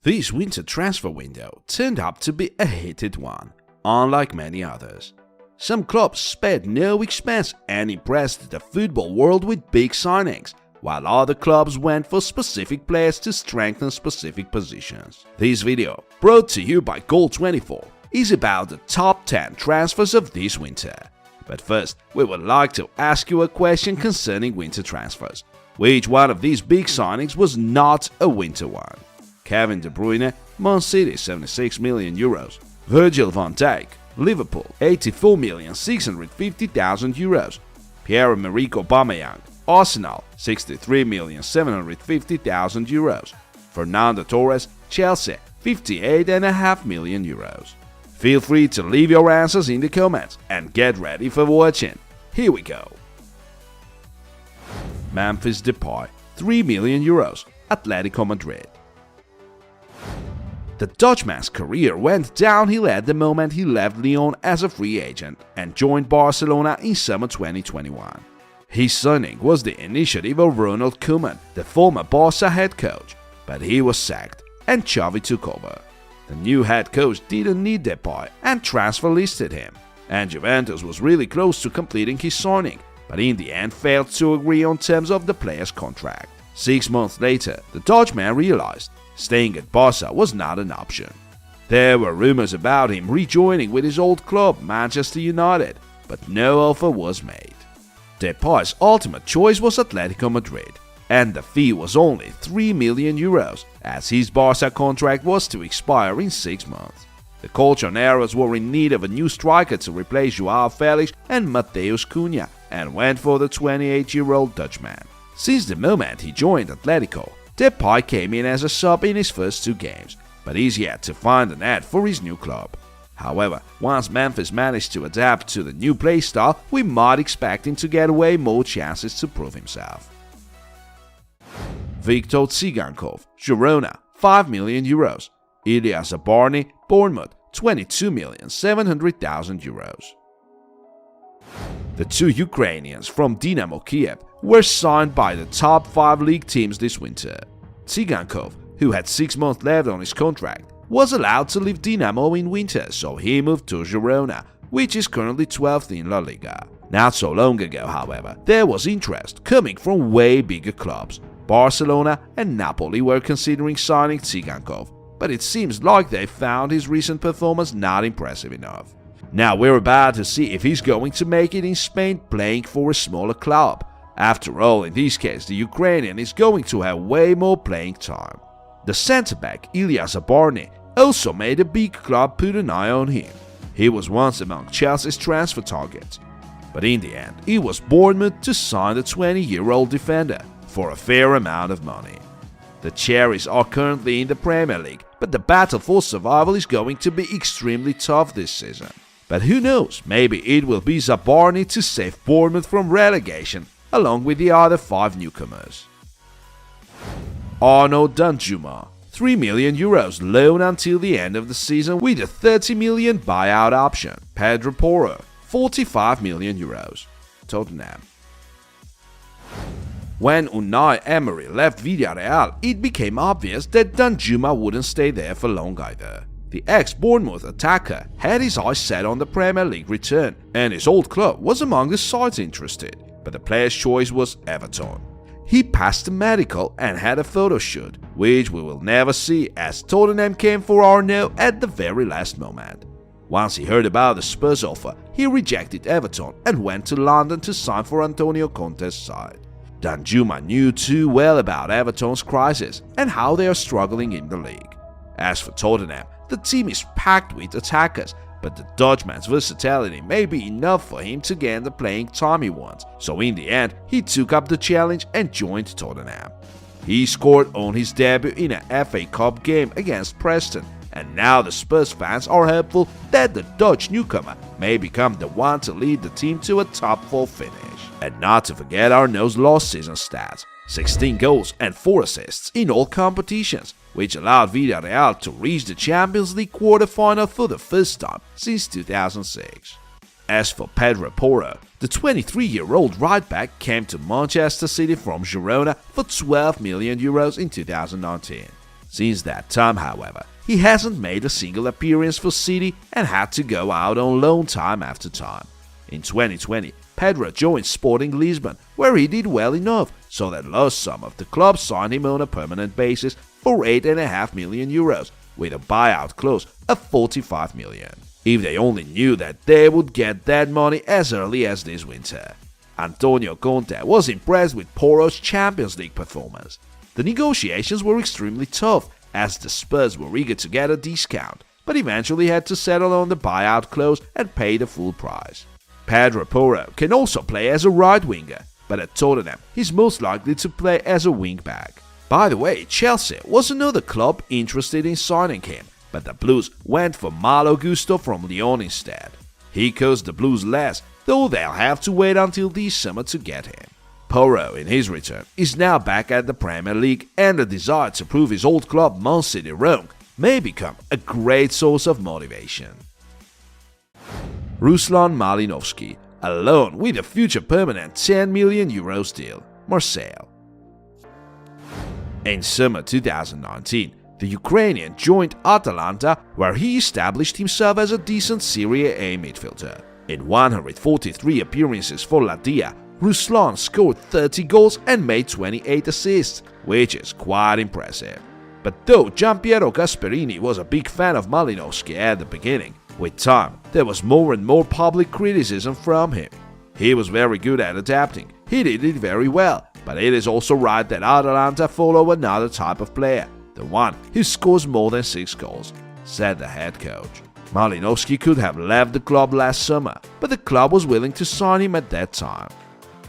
This winter transfer window turned out to be a heated one, unlike many others. Some clubs spared no expense and impressed the football world with big signings, while other clubs went for specific players to strengthen specific positions. This video, brought to you by Goal24, is about the top 10 transfers of this winter. But first, we would like to ask you a question concerning winter transfers. Which one of these big signings was not a winter one? Kevin De Bruyne, Man City €76 million. Virgil van Dijk, Liverpool €84,650,000. Pierre-Emerick Aubameyang, Arsenal €63,750,000. Fernando Torres, Chelsea €58.5 million. Feel free to leave your answers in the comments and get ready for watching. Here we go. Memphis Depay, €3 million, Atletico Madrid. The Dutchman's career went downhill at the moment he left Lyon as a free agent and joined Barcelona in summer 2021. His signing was the initiative of Ronald Koeman, the former Barca head coach, but he was sacked and Xavi took over. The new head coach didn't need Depay and transfer listed him, and Juventus was really close to completing his signing, but in the end failed to agree on terms of the player's contract. 6 months later, the Dutchman realized staying at Barca was not an option. There were rumors about him rejoining with his old club, Manchester United, but no offer was made. Depay's ultimate choice was Atletico Madrid, and the fee was only €3 million, as his Barca contract was to expire in 6 months. The Colchoneros were in need of a new striker to replace Joao Felix and Mateus Cunha, and went for the 28-year-old Dutchman. Since the moment he joined Atletico, Depay came in as a sub in his first 2 games, but is yet to find a net for his new club. However, once Memphis managed to adapt to the new playstyle, we might expect him to get away more chances to prove himself. Viktor Tsygankov, Girona, €5 million. Ilya Zabarny, Bournemouth, €22,700,000. The 2 Ukrainians from Dynamo Kiev were signed by the top 5 league teams this winter. Tsygankov, who had 6 months left on his contract, was allowed to leave Dynamo in winter, so he moved to Girona, which is currently 12th in La Liga. Not so long ago, however, there was interest coming from way bigger clubs. Barcelona and Napoli were considering signing Tsygankov, but it seems like they found his recent performance not impressive enough. Now we're about to see if he's going to make it in Spain playing for a smaller club. After all, in this case, the Ukrainian is going to have way more playing time. The centre-back Ilya Zabarny also made a big club put an eye on him. He was once among Chelsea's transfer targets, but in the end, it was Bournemouth to sign the 20-year-old defender for a fair amount of money. The Cherries are currently in the Premier League, but the battle for survival is going to be extremely tough this season. But who knows, maybe it will be Zabarny to save Bournemouth from relegation, along with the other 5 newcomers. Arnaud Danjuma, €3 million loan until the end of the season with a €30 million buyout option. Pedro Porro, €45 million. Tottenham. When Unai Emery left Villarreal, it became obvious that Danjuma wouldn't stay there for long either. The ex-Bournemouth attacker had his eyes set on the Premier League return, and his old club was among the sides interested, but the player's choice was Everton. He passed the medical and had a photo shoot, which we will never see as Tottenham came for Arnaud at the very last moment. Once he heard about the Spurs offer, he rejected Everton and went to London to sign for Antonio Conte's side. Danjuma knew too well about Everton's crisis and how they are struggling in the league. As for Tottenham, the team is packed with attackers, but the Dutchman's versatility may be enough for him to gain the playing time he wants, so in the end, he took up the challenge and joined Tottenham. He scored on his debut in an FA Cup game against Preston, and now the Spurs fans are hopeful that the Dutch newcomer may become the one to lead the team to a top 4 finish. And not to forget Arnaud's last season stats: 16 goals and 4 assists in all competitions, which allowed Villarreal to reach the Champions League quarter-final for the first time since 2006. As for Pedro Porro, the 23-year-old right-back came to Manchester City from Girona for €12 million in 2019. Since that time, however, he hasn't made a single appearance for City and had to go out on loan time after time. In 2020, Pedro joined Sporting Lisbon, where he did well enough, so that last summer the club signed him on a permanent basis for €8.5 million, with a buyout clause of 45 million. If they only knew that they would get that money as early as this winter. Antonio Conte was impressed with Porro's Champions League performance. The negotiations were extremely tough, as the Spurs were eager to get a discount, but eventually had to settle on the buyout clause and pay the full price. Pedro Porro can also play as a right winger, but at Tottenham he's most likely to play as a wing-back. By the way, Chelsea was another club interested in signing him, but the Blues went for Malo Gusto from Lyon instead. He cost the Blues less, though they'll have to wait until this summer to get him. Porro, in his return, is now back at the Premier League, and the desire to prove his old club Man City wrong may become a great source of motivation. Ruslan Malinovsky, alone with a future permanent €10 million deal, Marseille. In summer 2019, the Ukrainian joined Atalanta, where he established himself as a decent Serie A midfielder. In 143 appearances for Latia, Ruslan scored 30 goals and made 28 assists, which is quite impressive. But though Gianpiero Gasperini was a big fan of Malinovsky at the beginning, with time there was more and more public criticism from him. He was very good at adapting, he did it very well, but it is also right that Atalanta follow another type of player, the one who scores more than 6 goals, said the head coach. Malinovsky could have left the club last summer, but the club was willing to sign him at that time.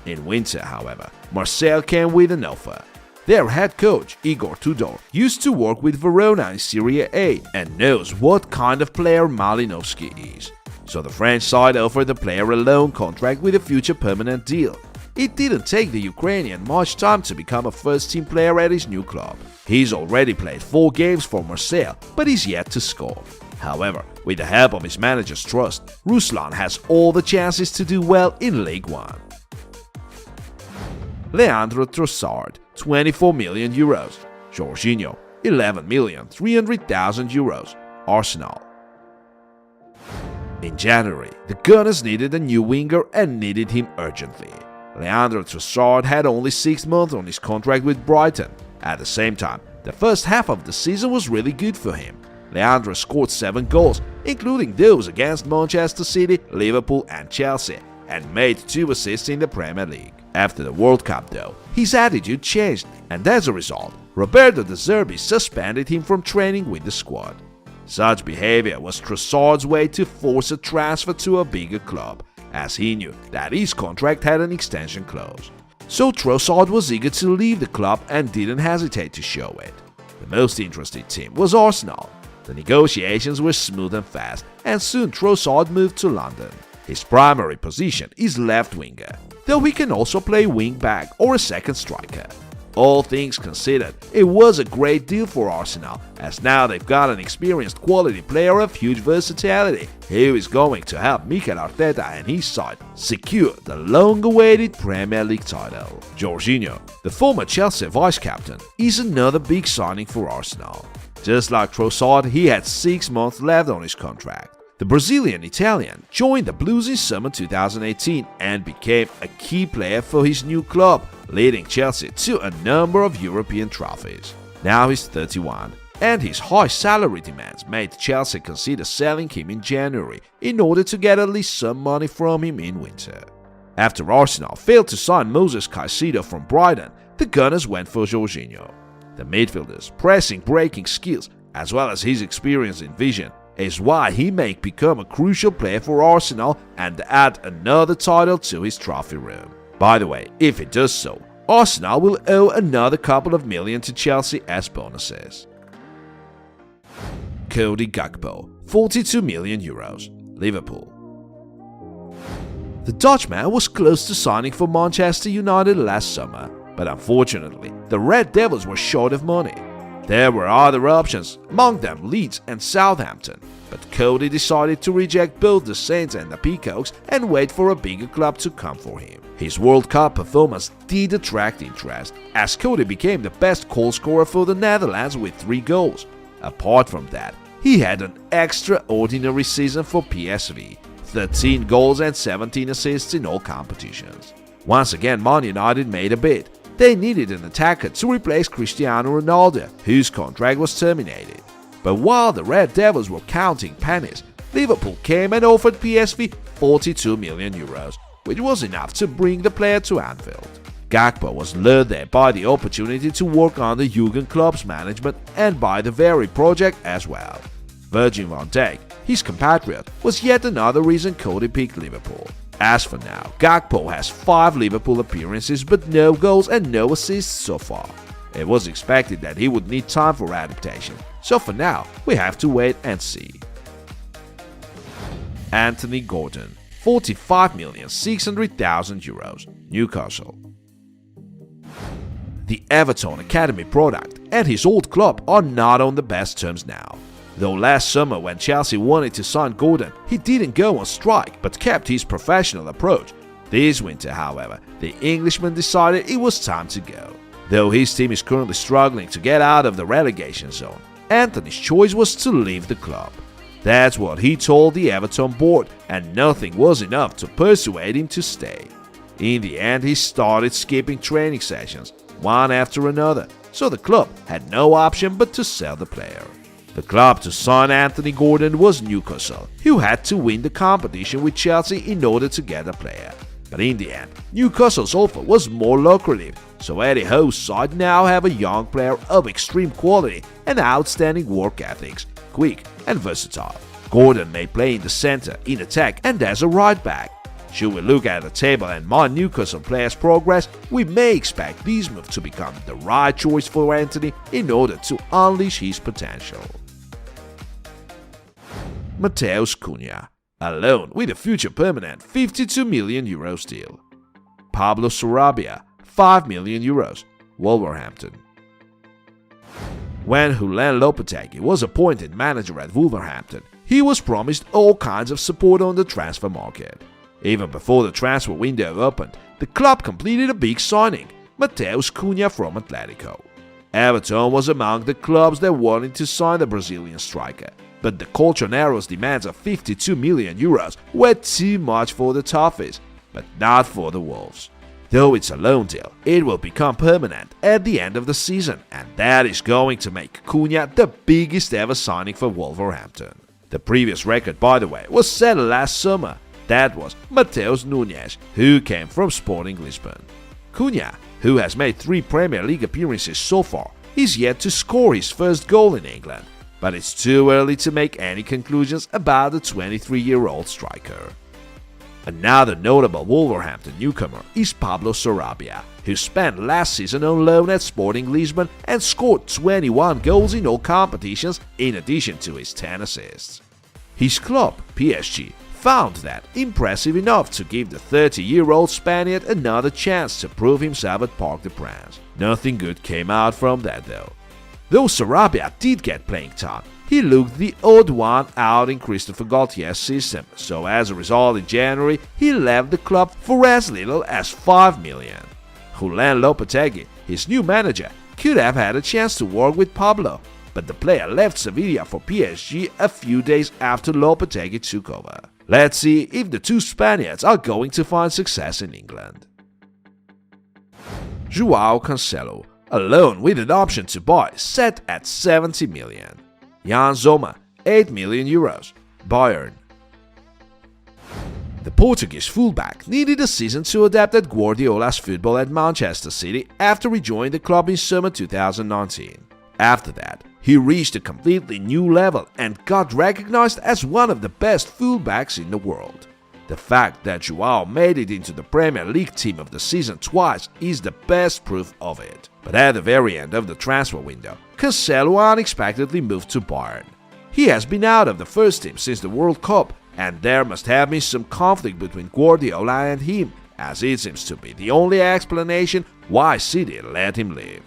In winter, however, Marseille came with an offer. Their head coach, Igor Tudor, used to work with Verona in Serie A and knows what kind of player Malinovsky is. So the French side offered the player a loan contract with a future permanent deal. It didn't take the Ukrainian much time to become a first-team player at his new club. He's already played 4 games for Marseille, but is yet to score. However, with the help of his manager's trust, Ruslan has all the chances to do well in Ligue 1. Leandro Trossard, €24 million. Jorginho, €11,300,000. Arsenal. In January, the Gunners needed a new winger and needed him urgently. Leandro Trossard had only 6 months on his contract with Brighton. At the same time, the first half of the season was really good for him. Leandro scored 7 goals, including those against Manchester City, Liverpool and Chelsea, and made 2 assists in the Premier League. After the World Cup, though, his attitude changed, and as a result, Roberto De Zerbi suspended him from training with the squad. Such behavior was Trossard's way to force a transfer to a bigger club, as he knew that his contract had an extension clause. So Trossard was eager to leave the club and didn't hesitate to show it. The most interested team was Arsenal. The negotiations were smooth and fast, and soon Trossard moved to London. His primary position is left winger, though he can also play wing-back or a second striker. All things considered, it was a great deal for Arsenal, as now they've got an experienced quality player of huge versatility who is going to help Mikel Arteta and his side secure the long-awaited Premier League title. Jorginho, the former Chelsea vice-captain, is another big signing for Arsenal. Just like Trossard, he had 6 months left on his contract. The Brazilian Italian joined the Blues in summer 2018 and became a key player for his new club, leading Chelsea to a number of European trophies. Now he's 31, and his high salary demands made Chelsea consider selling him in January in order to get at least some money from him in winter. After Arsenal failed to sign Moses Caicedo from Brighton, the Gunners went for Jorginho. The midfielder's pressing-breaking skills, as well as his experience in vision, is why he may become a crucial player for Arsenal and add another title to his trophy room. By the way, if it does so, Arsenal will owe another couple of million to Chelsea as bonuses. Cody Gakpo, €42 million, Liverpool. The Dutchman was close to signing for Manchester United last summer, but unfortunately, the Red Devils were short of money. There were other options, among them Leeds and Southampton, but Coady decided to reject both the Saints and the Peacocks and wait for a bigger club to come for him. His World Cup performance did attract interest, as Coady became the best goalscorer for the Netherlands with 3 goals. Apart from that, he had an extraordinary season for PSV, 13 goals and 17 assists in all competitions. Once again, Man United made a bid. They needed an attacker to replace Cristiano Ronaldo, whose contract was terminated. But while the Red Devils were counting pennies, Liverpool came and offered PSV 42 million euros, which was enough to bring the player to Anfield. Gakpo was lured there by the opportunity to work under Jurgen Klopp's management and by the very project as well. Virgil van Dijk, his compatriot, was yet another reason Coady picked Liverpool. As for now, Gakpo has 5 Liverpool appearances but no goals and no assists so far. It was expected that he would need time for adaptation, so for now, we have to wait and see. Anthony Gordon, 45,600,000 euros, Newcastle. The Everton Academy product and his old club are not on the best terms now. Though last summer when Chelsea wanted to sign Gordon, he didn't go on strike but kept his professional approach. This winter, however, the Englishman decided it was time to go. Though his team is currently struggling to get out of the relegation zone, Anthony's choice was to leave the club. That's what he told the Everton board, and nothing was enough to persuade him to stay. In the end, he started skipping training sessions, one after another, so the club had no option but to sell the player. The club to sign Anthony Gordon was Newcastle, who had to win the competition with Chelsea in order to get a player. But in the end, Newcastle's offer was more lucrative, so Eddie Howe's side now have a young player of extreme quality and outstanding work ethics, quick and versatile. Gordon may play in the center, in attack and as a right back. Should we look at the table and mind Newcastle players' progress, we may expect this move to become the right choice for Anthony in order to unleash his potential. Matheus Cunha, alone with a future permanent 52 million euros deal. Pablo Sarabia, 5 million euros, Wolverhampton. When Julen Lopetegui was appointed manager at Wolverhampton, he was promised all kinds of support on the transfer market. Even before the transfer window opened, the club completed a big signing, Matheus Cunha from Atletico. Everton was among the clubs that wanted to sign the Brazilian striker, but the Colchoneros' demands of 52 million euros were too much for the Toffees, but not for the Wolves. Though it's a loan deal, it will become permanent at the end of the season, and that is going to make Cunha the biggest ever signing for Wolverhampton. The previous record, by the way, was set last summer. That was Matheus Nunes, who came from Sporting Lisbon. Cunha, who has made 3 Premier League appearances so far, is yet to score his first goal in England, but it's too early to make any conclusions about the 23-year-old striker. Another notable Wolverhampton newcomer is Pablo Sarabia, who spent last season on loan at Sporting Lisbon and scored 21 goals in all competitions in addition to his 10 assists. His club, PSG, found that impressive enough to give the 30-year-old Spaniard another chance to prove himself at Parc des Princes. Nothing good came out from that though. Though Sarabia did get playing time, he looked the odd one out in Christopher Galtier's system, so as a result in January he left the club for as little as 5 million. Julen Lopetegui, his new manager, could have had a chance to work with Pablo, but the player left Sevilla for PSG a few days after Lopetegui took over. Let's see if the two Spaniards are going to find success in England. João Cancelo, a loan with an option to buy set at 70 million. Jan Sommer, 8 million euros, Bayern. The Portuguese fullback needed a season to adapt at Guardiola's football at Manchester City after rejoining the club in summer 2019. After that, he reached a completely new level and got recognized as one of the best fullbacks in the world. The fact that João made it into the Premier League team of the season twice is the best proof of it. But at the very end of the transfer window, Cancelo unexpectedly moved to Bayern. He has been out of the first team since the World Cup, and there must have been some conflict between Guardiola and him, as it seems to be the only explanation why City let him leave.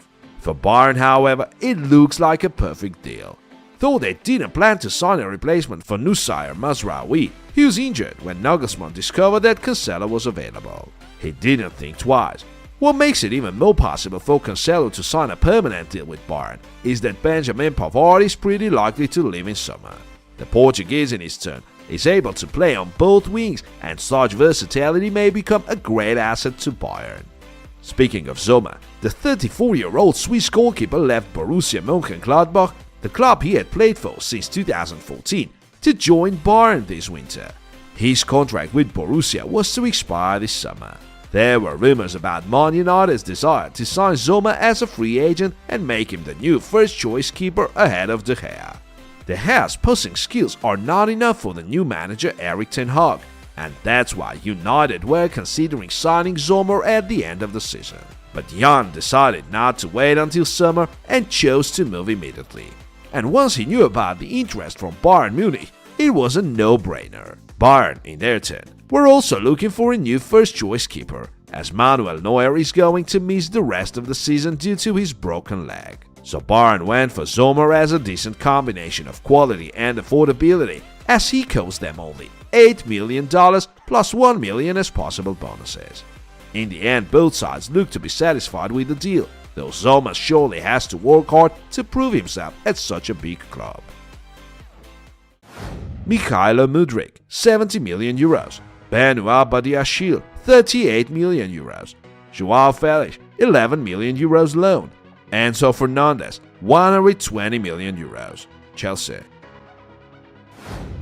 For Bayern, however, it looks like a perfect deal. Though they didn't plan to sign a replacement for Nusayr Mazraoui, he was injured when Nagelsmann discovered that Cancelo was available. He didn't think twice. What makes it even more possible for Cancelo to sign a permanent deal with Bayern is that Benjamin Pavard is pretty likely to leave in summer. The Portuguese, in his turn, is able to play on both wings, and such versatility may become a great asset to Bayern. Speaking of Sommer, the 34-year-old Swiss goalkeeper left Borussia Mönchengladbach, the club he had played for since 2014, to join Bayern this winter. His contract with Borussia was to expire this summer. There were rumors about Man United's desire to sign Sommer as a free agent and make him the new first-choice keeper ahead of De Gea. De Gea's passing skills are not enough for the new manager Erik ten Hag, and that's why United were considering signing Sommer at the end of the season. But Jan decided not to wait until summer and chose to move immediately. And once he knew about the interest from Bayern Munich, it was a no-brainer. Bayern, in their turn, were also looking for a new first-choice keeper, as Manuel Neuer is going to miss the rest of the season due to his broken leg. So Bayern went for Sommer as a decent combination of quality and affordability, as he cost them only $8 million plus $1 million as possible bonuses. In the end, both sides look to be satisfied with the deal, though Sommer surely has to work hard to prove himself at such a big club. Mykhailo Mudryk, 70 million euros. Benoit Badiashile, 38 million euros. Joao Felix, 11 million euros loan. Enzo Fernandez, 120 million euros. Chelsea.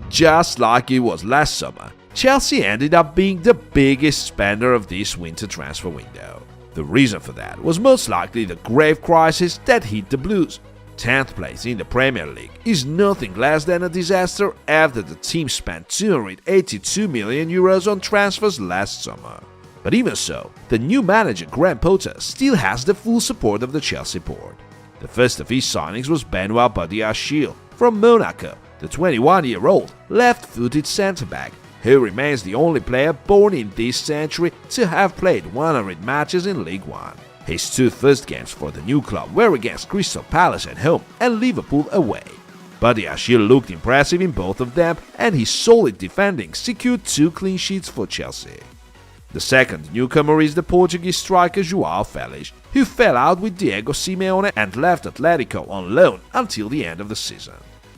Just like it was last summer, Chelsea ended up being the biggest spender of this winter transfer window. The reason for that was most likely the grave crisis that hit the Blues. 10th place in the Premier League is nothing less than a disaster after the team spent 282 million euros on transfers last summer. But even so, the new manager Graham Potter still has the full support of the Chelsea board. The first of his signings was Benoit Badiashile from Monaco, the 21-year-old left-footed centre-back, who remains the only player born in this century to have played 100 matches in League One. His two first games for the new club were against Crystal Palace at home and Liverpool away. Badiashile looked impressive in both of them, and his solid defending secured 2 clean sheets for Chelsea. The second newcomer is the Portuguese striker Joao Felix, who fell out with Diego Simeone and left Atletico on loan until the end of the season.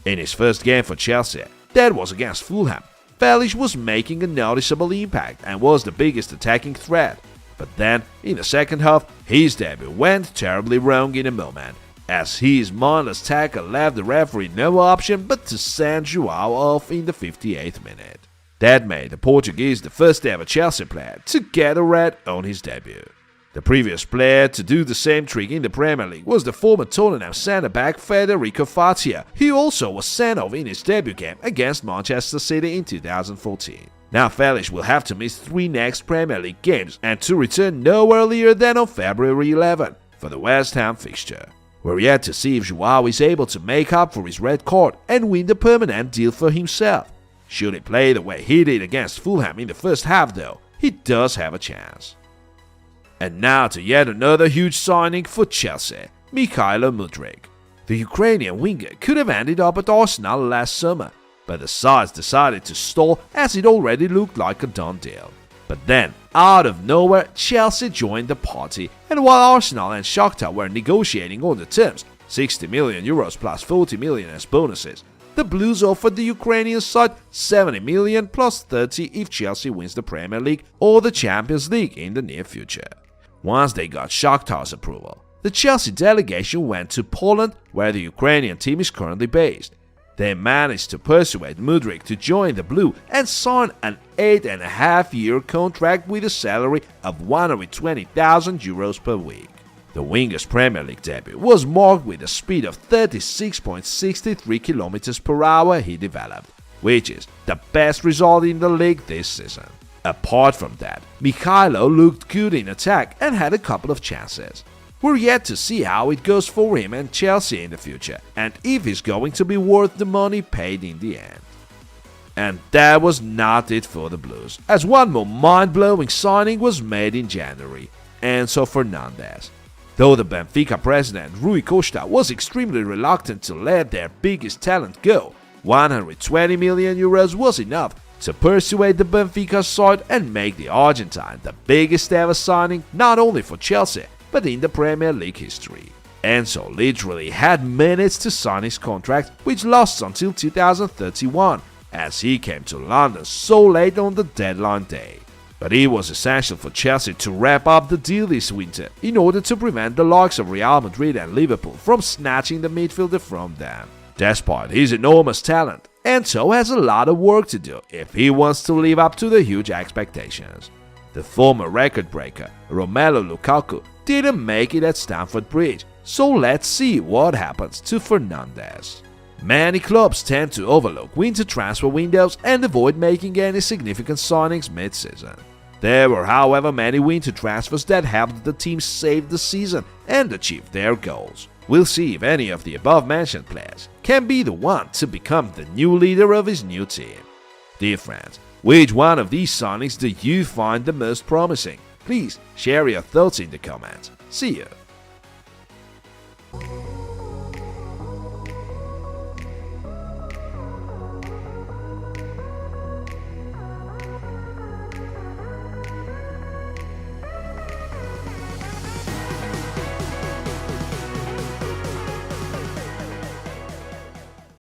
In his first game for Chelsea, that was against Fulham, Felix was making a noticeable impact and was the biggest attacking threat. But then, in the second half, his debut went terribly wrong in a moment, as his mindless tackle left the referee no option but to send Joao off in the 58th minute. That made the Portuguese the first ever Chelsea player to get a red on his debut. The previous player to do the same trick in the Premier League was the former Tottenham centre-back Federico Fatia, who also was sent off in his debut game against Manchester City in 2014. Now Felix will have to miss 3 next Premier League games and to return no earlier than on February 11 for the West Ham fixture. We're yet to see if Joao is able to make up for his red card and win the permanent deal for himself. Should he play the way he did against Fulham in the first half though, he does have a chance. And now to yet another huge signing for Chelsea, Mykhailo Mudryk. The Ukrainian winger could have ended up at Arsenal last summer, but the sides decided to stall as it already looked like a done deal. But then, out of nowhere, Chelsea joined the party, and while Arsenal and Shakhtar were negotiating on the terms, 60 million euros plus 40 million as bonuses, the Blues offered the Ukrainian side 70 million plus 30 if Chelsea wins the Premier League or the Champions League in the near future. Once they got Shakhtar's approval, the Chelsea delegation went to Poland, where the Ukrainian team is currently based. They managed to persuade Mudryk to join the Blue and sign an 8.5-year contract with a salary of 120,000 euros per week. The winger's Premier League debut was marked with a speed of 36.63 km per hour he developed, which is the best result in the league this season. Apart from that, Mykhailo looked good in attack and had a couple of chances. We're yet to see how it goes for him and Chelsea in the future, and if he's going to be worth the money paid in the end. And that was not it for the Blues, as one more mind-blowing signing was made in January, Enzo Fernandez. Though the Benfica president Rui Costa was extremely reluctant to let their biggest talent go, 120 million euros was enough to persuade the Benfica side and make the Argentine the biggest ever signing not only for Chelsea but in the Premier League history. Enzo literally had minutes to sign his contract, which lasts until 2031, as he came to London so late on the deadline day. But it was essential for Chelsea to wrap up the deal this winter in order to prevent the likes of Real Madrid and Liverpool from snatching the midfielder from them. Despite his enormous talent, Enzo has a lot of work to do if he wants to live up to the huge expectations. The former record breaker, Romelu Lukaku, didn't make it at Stamford Bridge, so let's see what happens to Fernandes. Many clubs tend to overlook winter transfer windows and avoid making any significant signings mid-season. There were, however, many winter transfers that helped the team save the season and achieve their goals. We'll see if any of the above-mentioned players can be the one to become the new leader of his new team. Dear friends, which one of these signings do you find the most promising? Please share your thoughts in the comments. See you!